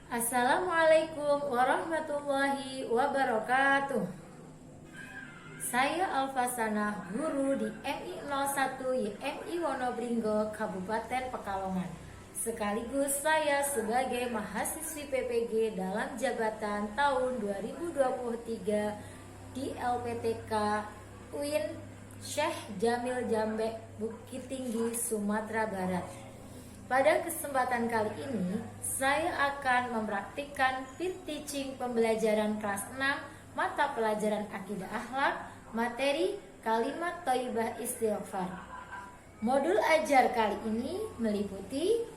Assalamualaikum warahmatullahi wabarakatuh. Saya Alfasana, guru di MI 01 YMI Wonobringgo, Kabupaten Pekalongan. Sekaligus saya sebagai mahasiswi PPG dalam jabatan tahun 2023 di LPTK UIN Syekh Jamil Jambe, Bukit Tinggi, Sumatera Barat. Pada kesempatan kali ini, saya akan mempraktikkan peer teaching pembelajaran kelas 6 mata pelajaran Akidah Akhlak, materi Kalimat Thayyibah Istighfar. Modul ajar kali ini meliputi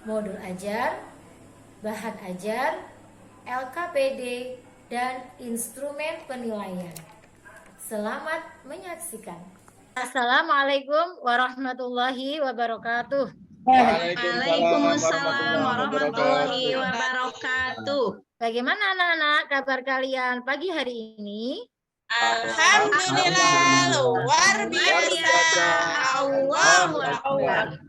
modul ajar, bahan ajar, LKPD, dan instrumen penilaian. Selamat menyaksikan. Assalamualaikum warahmatullahi wabarakatuh. Waalaikumsalam warahmatullahi wabarakatuh. Bagaimana anak-anak kabar kalian pagi hari ini? Alhamdulillah, luar biasa. Allahu Akbar.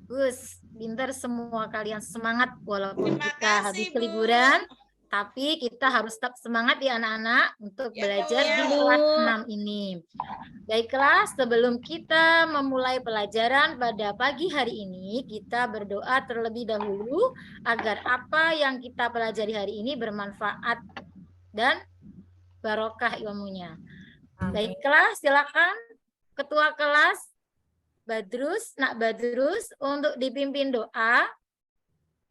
Gus, pintar semua kalian, semangat walaupun Terima kita kasih, habis Bu. liburan, tapi kita harus tetap semangat ya anak-anak untuk Ya, belajar Bu. di kelas 6 ini. Baiklah, sebelum kita memulai pelajaran pada pagi hari ini, kita berdoa terlebih dahulu agar apa yang kita pelajari hari ini bermanfaat dan barokah ilmunya. Baiklah, silakan Ketua kelas Badrus, Nak Badrus, untuk dipimpin doa.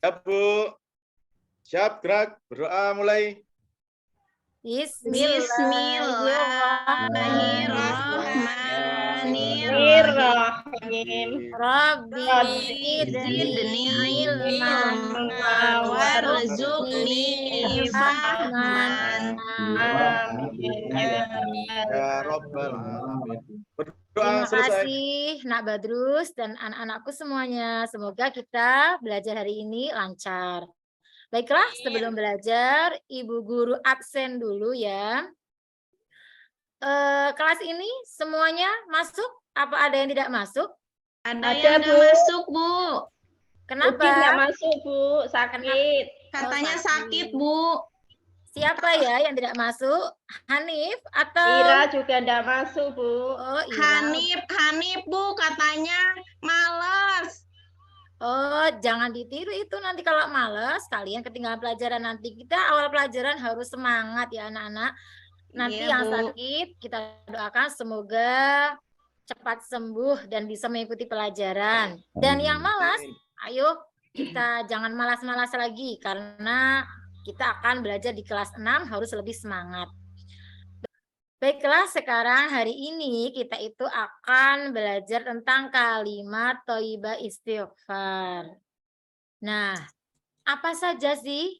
Siap, Bu. Siap, gerak. Berdoa mulai. Bismillahirrahmanirrahim. Rabbi Zidni ilman warzuqni fahman. Ya Rabbal Alamin. Berdoa Terima selesai. kasih Nak Badrus dan anak-anakku semuanya. Semoga kita belajar hari ini lancar. Baiklah, sebelum belajar, Ibu Guru absen dulu ya. Kelas ini semuanya masuk? Apa ada yang tidak masuk? Ada yang nggak masuk, Bu. Kenapa? Nggak masuk, Bu. Sakit. Katanya sakit. sakit, Bu. Siapa ya yang tidak masuk? Hanif atau Ira juga nggak masuk, Bu. Oh, Ira. Hanif, Bu. Katanya males. Oh, jangan ditiru itu, nanti kalau males kalian ketinggalan pelajaran. Nanti kita awal pelajaran harus semangat ya anak-anak. Nanti Iya, yang Bu. sakit kita doakan semoga cepat sembuh dan bisa mengikuti pelajaran. Dan yang malas, ayo kita jangan malas-malas lagi karena kita akan belajar di kelas 6 harus lebih semangat. Baiklah, sekarang hari ini kita itu akan belajar tentang kalimat thayyibah istighfar. Nah, apa saja sih?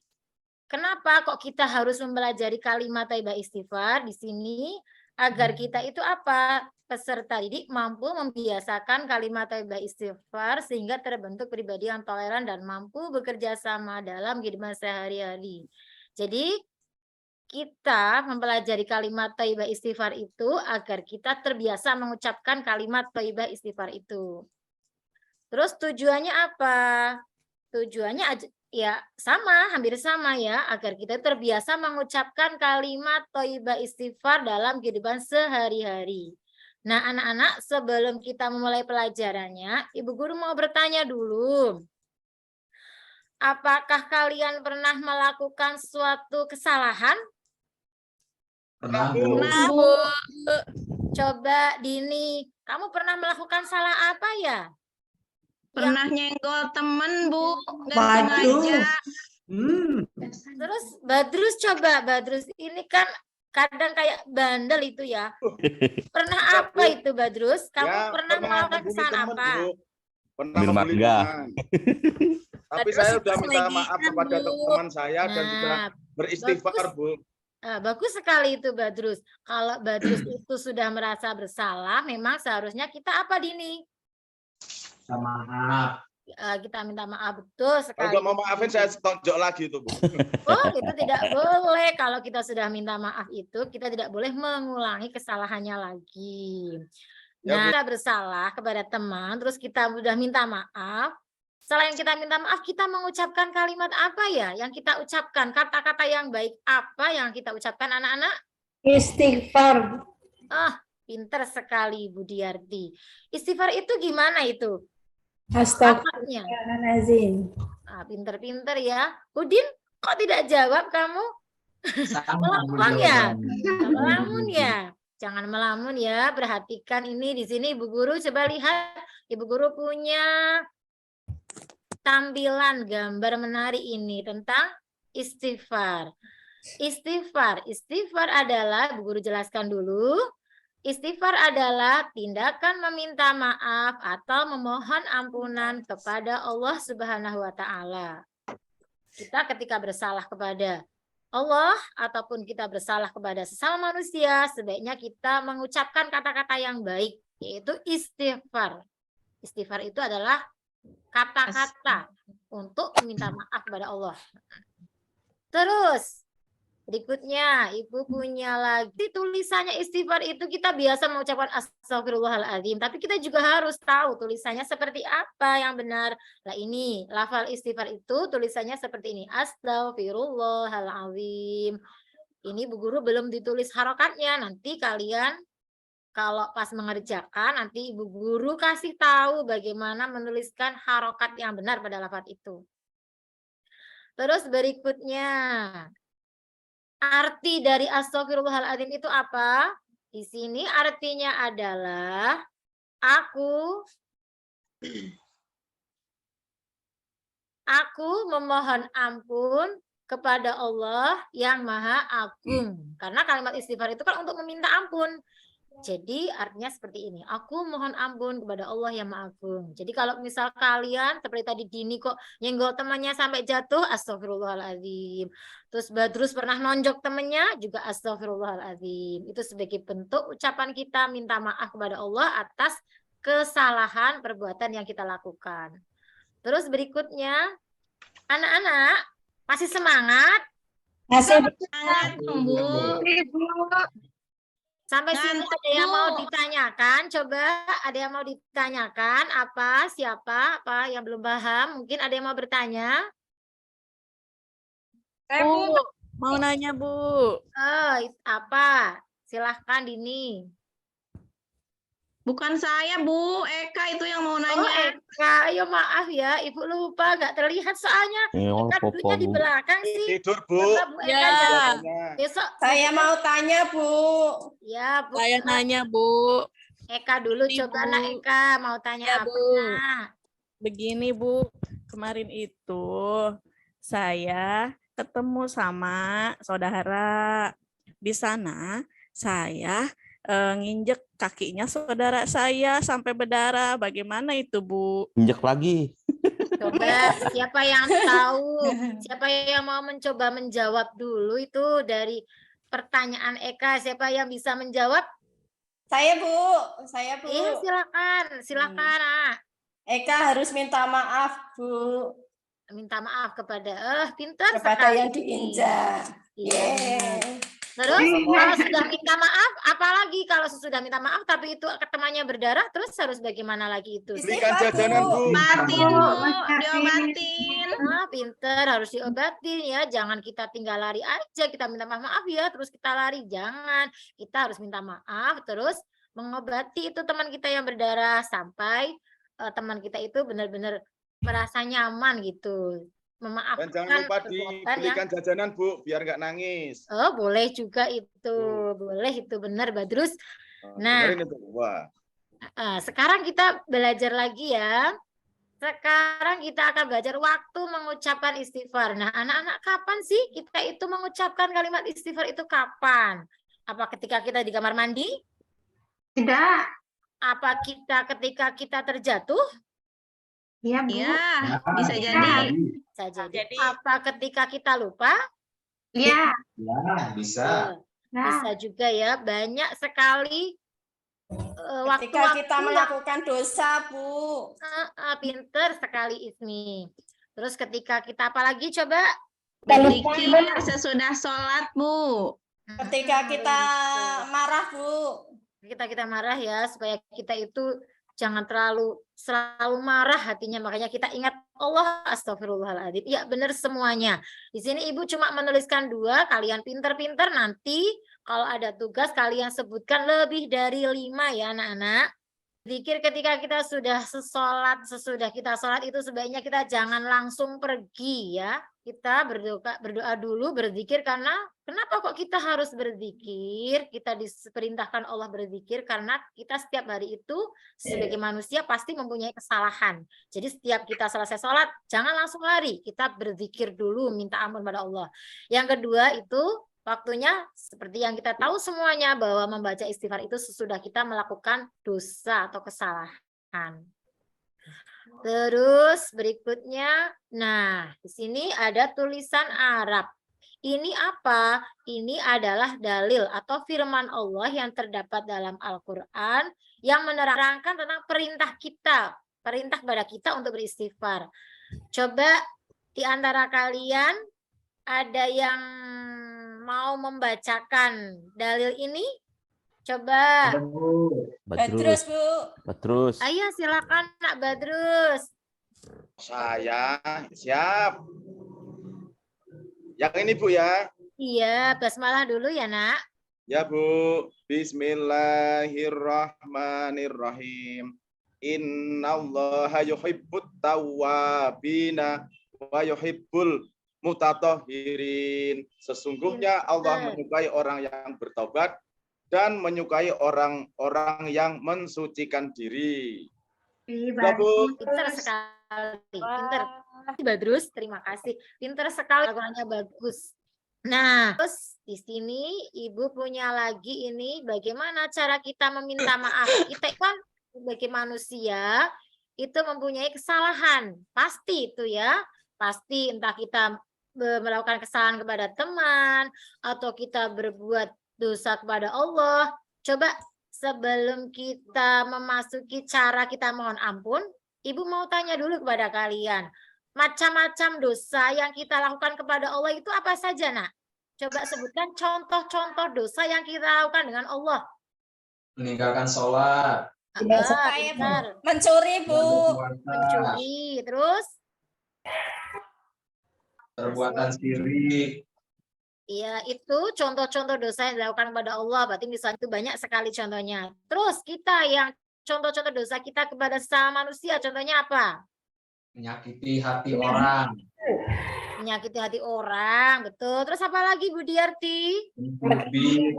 Kenapa kok kita harus mempelajari kalimat thayyibah istighfar di sini? Agar kita itu apa? Peserta didik mampu membiasakan kalimat thayyibah istighfar sehingga terbentuk pribadi yang toleran dan mampu bekerja sama dalam kehidupan sehari-hari. Jadi, kita mempelajari kalimat thayyibah istighfar itu agar kita terbiasa mengucapkan kalimat thayyibah istighfar itu. Terus tujuannya apa? Tujuannya ya sama, hampir sama ya, agar kita terbiasa mengucapkan kalimat thayyibah istighfar dalam kehidupan sehari-hari. Nah, anak-anak, sebelum kita memulai pelajarannya, Ibu Guru mau bertanya dulu. Apakah kalian pernah melakukan suatu kesalahan? Pernah, Bu. Coba Dini, kamu pernah melakukan salah apa ya? Pernah nyenggol temen, Bu. Dan sengaja. Terus Badrus, coba Badrus, ini kan kadang kayak bandel itu ya. Pernah apa itu Badrus? Kamu pernah melakukan membuli kesalahan teman, apa? Bu. Pernah Ambil membuli mangga. teman. Tapi Badrus saya sudah itu minta lagi maaf kan, kepada Bu. teman saya dan sudah beristighfar, Bu. Bagus sekali itu Badrus. Kalau Badrus itu sudah merasa bersalah, memang seharusnya kita apa Dini? Maaf. Kita minta maaf, betul sekali. Kalau nggak mau maafin saya tonjok lagi itu, Bu. Oh, itu tidak boleh. Kalau kita sudah minta maaf itu, kita tidak boleh mengulangi kesalahannya lagi. Ya, Nah, kita bersalah kepada teman, terus kita sudah minta maaf, Selain kita minta maaf, kita mengucapkan kalimat apa ya? Yang kita ucapkan, kata-kata yang baik apa yang kita ucapkan anak-anak? Istighfar. Pinter sekali Bu Diarti. Istighfar itu gimana itu? Astagfirullahaladzim. Pinter-pinter ya. Udin, kok tidak jawab kamu? Melamun ya? Melamun ya? Jangan melamun ya. Perhatikan ini di sini Ibu Guru. Coba lihat. Ibu Guru punya tampilan gambar menarik ini tentang istighfar. Istighfar adalah, Bu Guru jelaskan dulu. Istighfar adalah tindakan meminta maaf atau memohon ampunan kepada Allah Subhanahu wa taala. Kita ketika bersalah kepada Allah ataupun kita bersalah kepada sesama manusia, sebaiknya kita mengucapkan kata-kata yang baik, yaitu istighfar. Istighfar itu adalah kata-kata untuk meminta maaf kepada Allah. Terus berikutnya, Ibu punya lagi tulisannya istighfar itu kita biasa mengucapkan astagfirullahaladzim. Tapi kita juga harus tahu tulisannya seperti apa yang benar. Nah ini, lafal istighfar itu tulisannya seperti ini. Astagfirullahaladzim. Ini Bu Guru belum ditulis harokatnya. Nanti kalian kalau pas mengerjakan, nanti Ibu Guru kasih tahu bagaimana menuliskan harokat yang benar pada lafal itu. Terus berikutnya, arti dari astagfirullahaladzim itu apa? Di sini artinya adalah aku memohon ampun kepada Allah yang Maha Agung. Karena kalimat istighfar itu kan untuk meminta ampun. Jadi artinya seperti ini. Aku mohon ampun kepada Allah yang Maha Agung. Jadi kalau misal kalian seperti tadi Dini kok nyenggol temannya sampai jatuh, astagfirullahaladzim. Terus Badrus pernah nonjok temannya, juga astagfirullahaladzim. Itu sebagai bentuk ucapan kita minta maaf kepada Allah atas kesalahan perbuatan yang kita lakukan. Terus berikutnya, anak-anak masih semangat? Masih Semangat, Bu. Sampai sini ada yang mau ditanyakan? Coba ada yang mau ditanyakan? Apa? Siapa? Apa yang belum paham? Mungkin ada yang mau bertanya? Bu, mau nanya Bu. Apa? Silahkan Dini. Bukan saya, Bu. Eka itu yang mau nanya. Eka, ayo maaf ya, Ibu lupa, nggak terlihat soalnya. Eka duduknya di belakang sih. Tidur, Bu. Coba Bu Eka Ya. jawab. Besok. Saya mau tanya, Bu. Ya, Bu. Saya nanya Bu. Eka dulu, Ibu. coba nak Eka mau tanya Ya, apa? Bu. Begini Bu, kemarin itu saya ketemu sama saudara. Di sana saya nginjek kakinya saudara saya sampai berdarah. Bagaimana itu Bu? Injek lagi. Coba siapa yang tahu, siapa yang mau mencoba menjawab dulu itu dari pertanyaan Eka, siapa yang bisa menjawab? Saya, Bu. Saya, Bu. Iya, silakan. Eka harus minta maaf, Bu. Minta maaf kepada pintar Kepada sekali. yang diinjak. Iya. Yeay. Terus kalau sudah minta maaf, apalagi kalau sudah minta maaf tapi itu temannya berdarah, terus harus bagaimana lagi itu? Belikan jajanan, Bu. Obatin, Bu. Diobatin. Pinter, harus diobatin ya. Jangan kita tinggal lari aja, kita minta maaf ya, terus kita lari. Jangan. Kita harus minta maaf, terus mengobati itu teman kita yang berdarah sampai teman kita itu benar-benar merasa nyaman gitu. Memaafkan Dan jangan lupa perbuatan yang dibelikan jajanan, Bu, biar nggak nangis. Oh, boleh juga itu. Boleh itu benar, Badrus. Nah, Dengerin itu. Wah. sekarang kita belajar lagi ya. Sekarang kita akan belajar waktu mengucapkan istighfar. Nah, anak-anak, kapan sih kita itu mengucapkan kalimat istighfar itu kapan? Apa ketika kita di kamar mandi? Tidak. Apa kita ketika kita terjatuh? Iya, Bu. Ya, bisa jadi. Bisa jadi. Apa ketika kita lupa? Iya. Bisa. Nah, Bisa juga ya. Banyak sekali Ketika kita yang- melakukan dosa, Bu. pinter sekali Ismi. Terus ketika kita apalagi coba? Berzikir sesudah sholat, Bu. Ketika kita marah, Bu. Kita marah ya, supaya kita itu jangan selalu marah hatinya. Makanya kita ingat Allah, astagfirullahaladzim. Ya benar semuanya. Di sini Ibu cuma menuliskan 2, kalian pinter-pinter nanti kalau ada tugas kalian sebutkan lebih dari 5 ya anak-anak. Zikir ketika kita sudah sesudah kita sholat itu sebaiknya kita jangan langsung pergi ya. Kita berdoa dulu, berzikir karena kenapa kok kita harus berzikir? Kita diperintahkan Allah berzikir karena kita setiap hari itu sebagai manusia pasti mempunyai kesalahan. Jadi setiap kita selesai sholat jangan langsung lari, kita berzikir dulu, minta ampun pada Allah. Yang kedua itu waktunya seperti yang kita tahu semuanya bahwa membaca istighfar itu sesudah kita melakukan dosa atau kesalahan. Terus berikutnya, nah di sini ada tulisan Arab. Ini apa? Ini adalah dalil atau firman Allah yang terdapat dalam Al-Quran yang menerangkan tentang perintah kepada kita untuk beristighfar. Coba di antara kalian ada yang mau membacakan dalil ini? Coba. Badrus, Bu. Badrus. Ayo silakan Nak Badrus. Saya siap. Yang ini Bu ya. Iya, basmalah dulu ya Nak. Ya Bu. Bismillahirrahmanirrahim. Innallaha yuhibbut tawwabina wa yuhibbul mutatahhirin. Sesungguhnya Allah menyukai orang yang bertobat dan menyukai orang-orang yang mensucikan diri. Ya, Bu. Pinter sekali, pinter. Badrus, terima kasih. Pinter sekali, lagunya bagus. Nah, terus di sini Ibu punya lagi ini bagaimana cara kita meminta maaf. Kita kan sebagai manusia itu mempunyai kesalahan, pasti itu ya. Pasti entah kita melakukan kesalahan kepada teman atau kita berbuat dosa kepada Allah. Coba sebelum kita memasuki cara kita mohon ampun, Ibu mau tanya dulu kepada kalian, macam-macam dosa yang kita lakukan kepada Allah itu apa saja, Nak? Coba sebutkan contoh-contoh dosa yang kita lakukan dengan Allah. Meninggalkan sholat, Mencuri, Bu. Mencuri, terus perbuatan syirik, iya, itu contoh-contoh dosa yang dilakukan kepada Allah. Berarti misalnya itu banyak sekali contohnya. Terus kita yang contoh-contoh dosa kita kepada sesama manusia, contohnya apa? menyakiti hati orang, Menyakiti hati orang, betul. Terus apa lagi Bu Diarti? berlebih,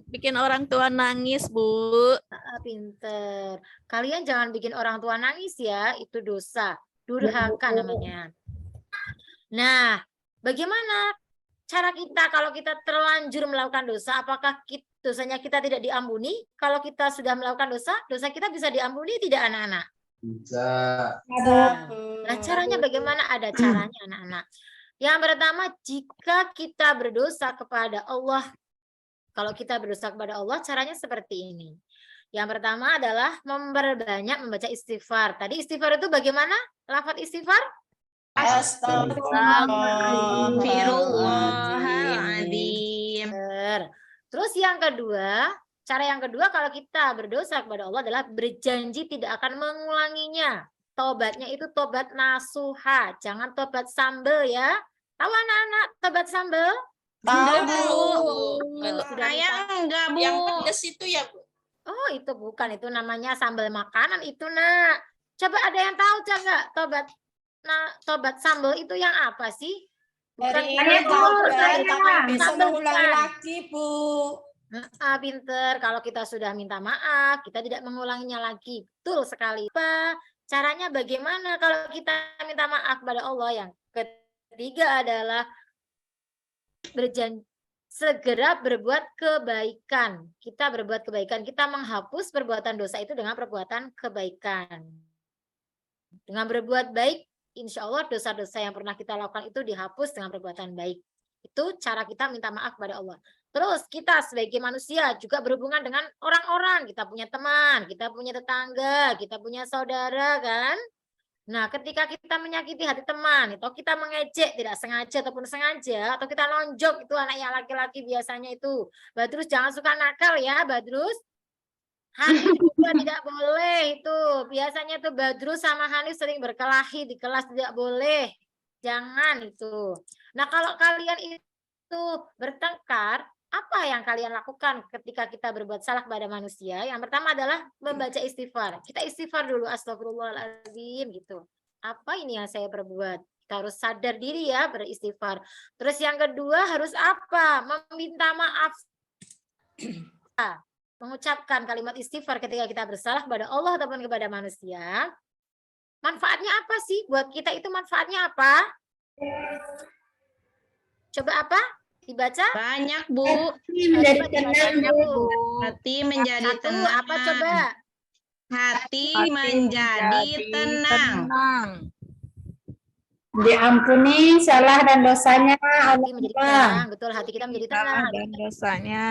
Bikin orang tua nangis, Bu. Pinter. Kalian jangan bikin orang tua nangis ya, itu dosa. Durhaka namanya. Nah, bagaimana cara kita kalau kita terlanjur melakukan dosa? Apakah dosanya kita tidak diampuni? Kalau kita sudah melakukan dosa, dosa kita bisa diampuni tidak anak-anak? bisa, Nah, caranya bagaimana? Ada caranya anak-anak. Yang pertama, jika kita berdosa kepada Allah, kalau kita berdosa kepada Allah, caranya seperti ini. Yang pertama adalah memperbanyak membaca istighfar. Tadi istighfar itu bagaimana? Lafaz istighfar? Astagfirullahaladzim. Terus yang kedua, cara yang kedua kalau kita berdosa kepada Allah adalah berjanji tidak akan mengulanginya. Tobatnya itu tobat nasuha, jangan tobat sambel ya. Tahu anak-anak tobat sambel? Enggak, Bu. Sudah Saya enggak, Bu. Yang pedas itu ya, Bu. Oh, itu bukan, itu namanya sambal makanan itu, Nak. Coba ada yang tahu enggak tobat sambal itu yang apa sih? Hari Bukan ini tahu, sambal, tapi bisa sambal mengulangi bukan. lagi, Bu. Pinter, kalau kita sudah minta maaf, kita tidak mengulanginya lagi. Betul sekali. Apa caranya bagaimana kalau kita minta maaf kepada Allah? Yang ketiga adalah berjanji segera berbuat kebaikan. Kita berbuat kebaikan, kita menghapus perbuatan dosa itu dengan perbuatan kebaikan. Dengan berbuat baik, insya Allah dosa-dosa yang pernah kita lakukan itu dihapus dengan perbuatan baik. Itu cara kita minta maaf kepada Allah. Terus kita sebagai manusia juga berhubungan dengan orang-orang. Kita punya teman, kita punya tetangga, kita punya saudara kan. Nah, ketika kita menyakiti hati teman, atau kita mengejek tidak sengaja ataupun sengaja, atau kita nonjok, itu anak yang laki-laki biasanya itu. Badrus jangan suka nakal ya, Badrus. Hanif juga tidak boleh itu. Biasanya tuh Badru sama Hanif sering berkelahi di kelas, tidak boleh. Jangan itu. Nah, kalau kalian itu bertengkar, apa yang kalian lakukan ketika kita berbuat salah kepada manusia? Yang pertama adalah membaca istighfar. Kita istighfar dulu, astagfirullahaladzim gitu. Apa ini yang saya perbuat? Kita harus sadar diri ya, beristighfar. Terus yang kedua harus apa? Meminta maaf. Mengucapkan kalimat istighfar ketika kita bersalah kepada Allah ataupun kepada manusia. Manfaatnya apa sih? Buat kita itu manfaatnya apa? Coba apa? Dibaca? Banyak, Bu. Menjadi Coba tenang, dibaca, Bu. Bu. Hati menjadi Satu, tenang. apa coba? Hati menjadi tenang. Diampuni salah dan dosanya Hati menjadi Allah. tenang. Betul, hati kita menjadi tenang. Salah dan dosanya.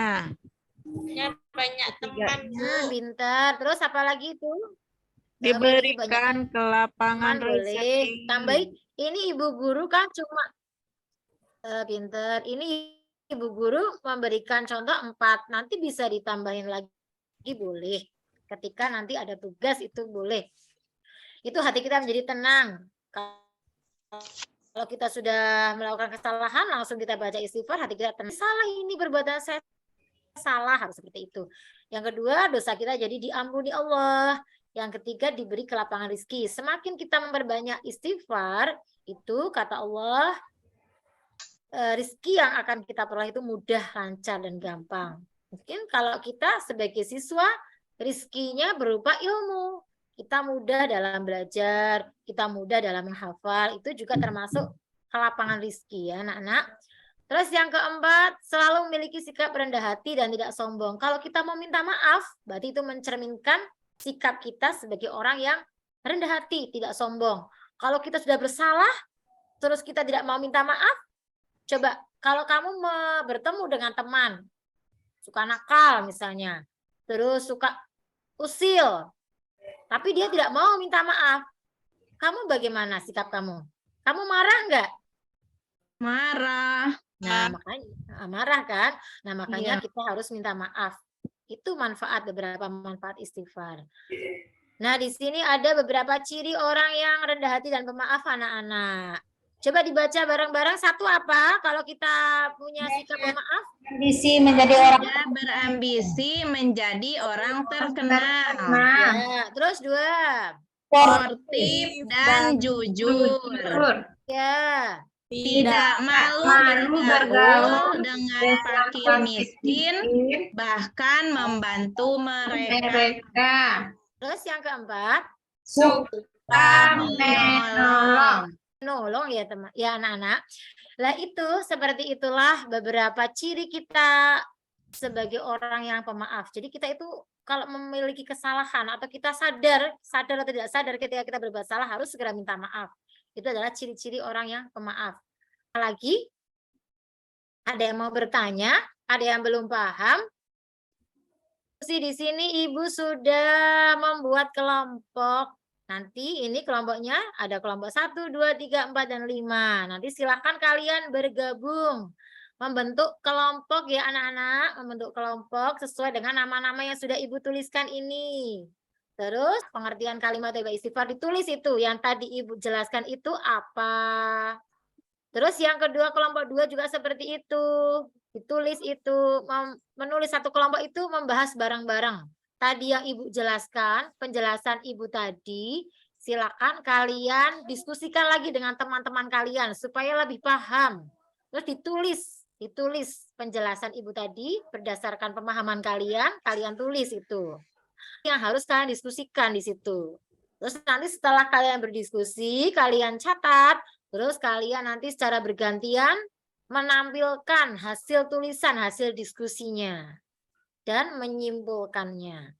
Banyak teman. Pintar. Terus apa lagi itu? Diberikan kelapangan Teman boleh. rezeki. Tambahin, ini ibu guru kan cuma pintar. Ini ibu guru memberikan contoh 4. Nanti bisa ditambahin lagi boleh. Ketika nanti ada tugas itu boleh. Itu hati kita menjadi tenang. Kalau kita sudah melakukan kesalahan, langsung kita baca istighfar, hati kita tenang. Salah ini perbuatan saya salah, harus seperti itu. Yang kedua, dosa kita jadi diampuni Allah. Yang ketiga, diberi kelapangan rezeki. Semakin kita memperbanyak istighfar, itu kata Allah, rezeki yang akan kita peroleh itu mudah, lancar, dan gampang. Mungkin kalau kita sebagai siswa, rezekinya berupa ilmu. Kita mudah dalam belajar, kita mudah dalam menghafal, itu juga termasuk kelapangan rezeki ya anak-anak. Terus yang keempat, selalu memiliki sikap rendah hati dan tidak sombong. Kalau kita mau minta maaf, berarti itu mencerminkan sikap kita sebagai orang yang rendah hati, tidak sombong. Kalau kita sudah bersalah, terus kita tidak mau minta maaf, coba kalau kamu bertemu dengan teman, suka nakal misalnya, terus suka usil, tapi dia tidak mau minta maaf, kamu bagaimana sikap kamu? Kamu marah nggak? Marah. Nah, makanya marah kan? Nah, makanya kita harus minta maaf. Itu beberapa manfaat istighfar. Nah, di sini ada beberapa ciri orang yang rendah hati dan pemaaf anak-anak. Coba dibaca bareng-bareng. Satu apa? Kalau kita punya sikap pemaaf. Ambisi menjadi orang Dia berambisi menjadi orang terkenal. Ya, terus 2. Sportif dan jujur. Ya. Tidak malu bergaul dengan fakir miskin, bahkan membantu mereka. Terus yang keempat, suka menolong. Nolong ya teman, ya anak-anak. Lah itu seperti itulah beberapa ciri kita sebagai orang yang pemaaf. Jadi kita itu kalau memiliki kesalahan atau kita sadar atau tidak sadar ketika kita berbuat salah harus segera minta maaf. Itu adalah ciri-ciri orang yang pemaaf. Lagi, ada yang mau bertanya? Ada yang belum paham? Di sini Ibu sudah membuat kelompok. Nanti ini kelompoknya ada kelompok 1, 2, 3, 4, dan 5. Nanti silakan kalian bergabung. Membentuk kelompok ya anak-anak. Membentuk kelompok sesuai dengan nama-nama yang sudah Ibu tuliskan ini. Terus pengertian kalimat thayyibah istighfar ditulis itu. Yang tadi Ibu jelaskan itu apa. Terus yang kedua kelompok 2 juga seperti itu. Ditulis itu. Menulis satu kelompok itu membahas barang-barang. Tadi yang Ibu jelaskan, penjelasan Ibu tadi. Silakan kalian diskusikan lagi dengan teman-teman kalian. Supaya lebih paham. Terus ditulis penjelasan Ibu tadi. Berdasarkan pemahaman kalian, kalian tulis itu. Yang harus kalian diskusikan di situ. Terus nanti setelah kalian berdiskusi, kalian catat, terus kalian nanti secara bergantian menampilkan hasil tulisan, hasil diskusinya dan menyimpulkannya.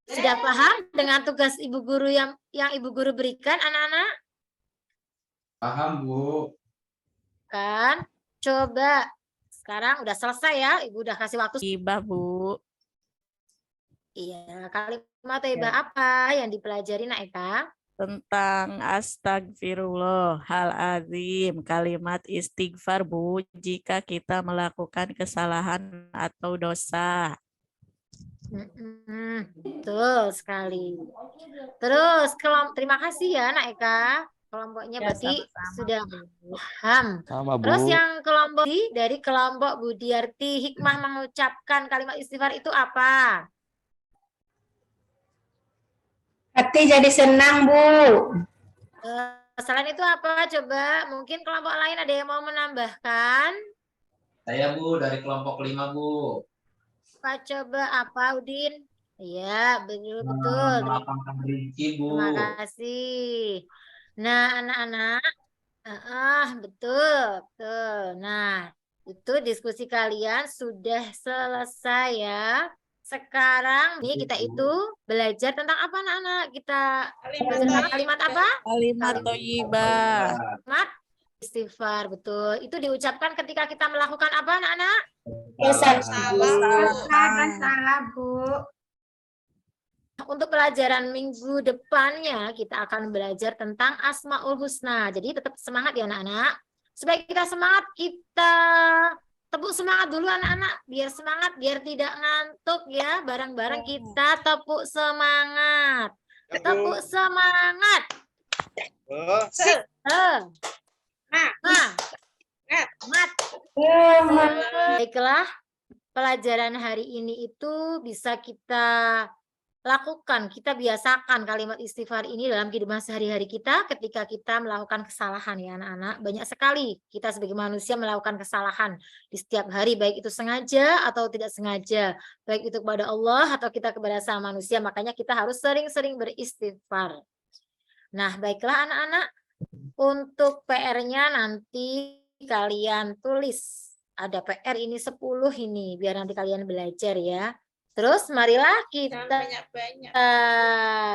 Sudah paham dengan tugas Ibu Guru yang Ibu Guru berikan, anak-anak? Paham, Bu. Kan? Coba sekarang udah selesai ya, Ibu udah kasih waktu. Ibah, Bu. Iya, kalimat thayyibah apa yang dipelajari Nak Eka? Tentang astagfirullahaladzim, kalimat istighfar, Bu, jika kita melakukan kesalahan atau dosa. Betul sekali. Terus terima kasih ya Nak Eka. Kelompoknya Ya, berarti sama-sama. sudah paham. Sama, Bu. Terus yang kelompok dari kelompok Budiarti hikmah mengucapkan kalimat istighfar itu apa? Hati jadi senang, Bu. Selain itu apa? Coba mungkin kelompok lain ada yang mau menambahkan? Saya Bu dari kelompok 5 Bu. Pak coba apa Udin? Iya, betul. Melapangkan rinci Bu. Terima kasih. Nah, anak-anak, betul, betul. Nah, itu diskusi kalian sudah selesai ya. Sekarang nih kita itu belajar tentang apa anak-anak? Kita belajar tentang kalimat apa? Kalimat thayyibah. Kalimat istighfar, betul. Itu diucapkan ketika kita melakukan apa anak-anak? Salah, Bu. Untuk pelajaran minggu depannya kita akan belajar tentang Asmaul Husna. Jadi tetap semangat ya anak-anak. Supaya kita semangat, kita tepuk semangat dulu anak-anak. Biar semangat, biar tidak ngantuk ya. Bareng-bareng kita tepuk semangat. Ya, Bu. Tepuk semangat. Baiklah, pelajaran hari ini itu bisa kita lakukan, kita biasakan kalimat istighfar ini dalam kehidupan sehari-hari kita ketika kita melakukan kesalahan ya anak-anak. Banyak sekali kita sebagai manusia melakukan kesalahan di setiap hari, baik itu sengaja atau tidak sengaja, baik itu kepada Allah atau kita kepada sama manusia. Makanya kita harus sering-sering beristighfar. Nah, baiklah anak-anak, untuk PR-nya nanti kalian tulis. Ada PR ini 10 ini, biar nanti kalian belajar ya. Terus marilah kita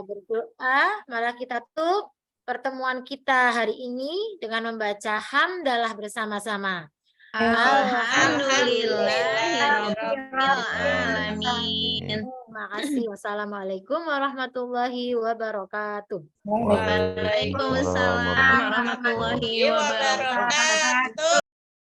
berdoa, marilah kita tutup pertemuan kita hari ini dengan membaca hamdalah bersama-sama. Alhamdulillahirrahmanirrahim. Terima kasih. Wassalamualaikum warahmatullahi wabarakatuh. Waalaikumsalam warahmatullahi wabarakatuh.